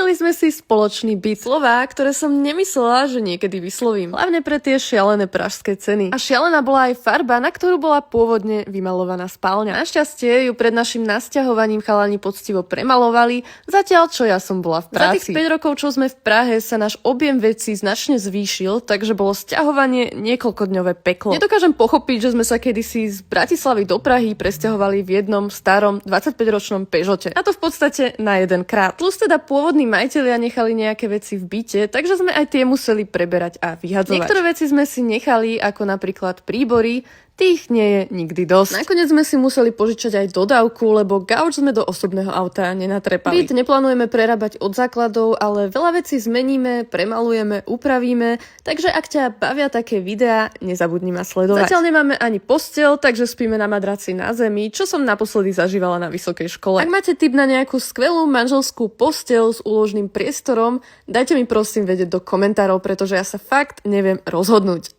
Našli sme si spoločný byt. Slová, ktoré som nemyslela, že niekedy vyslovím. Hlavne pre tie šialené pražské ceny. A šialená bola aj farba, na ktorú bola pôvodne vymalovaná spálňa. Našťastie ju pred našim nasťahovaním chalani poctivo premalovali, zatiaľ čo ja som bola v práci. Za tých 5 rokov, čo sme v Prahe, sa náš objem vecí značne zvýšil, takže bolo sťahovanie niekoľkodňové peklo. Nedokážem pochopiť, že sme sa kedysi z Bratislavy do Prahy presťahovali v jednom starom 25-ročnom Peugeote. A to v podstate na jeden krát. Plus teda pôvodní majitelia nechali nejaké veci v byte, takže sme aj tie museli preberať a vyhadzovať. Niektoré veci sme si nechali, ako napríklad príbory, tých nie je nikdy dosť. Nakoniec sme si museli požičať aj dodávku, lebo gauč sme do osobného auta nenatrepali. Byt neplánujeme prerábať od základov, ale veľa vecí zmeníme, premalujeme, upravíme, takže ak ťa bavia také videá, nezabudni ma sledovať. Zatiaľ nemáme ani posteľ, takže spíme na madraci na zemi, čo som naposledy zažívala na vysokej škole. Ak máte tip na nejakú skvelú manželskú posteľ s úložným priestorom, dajte mi prosím vedieť do komentárov, pretože ja sa fakt neviem rozhodnúť.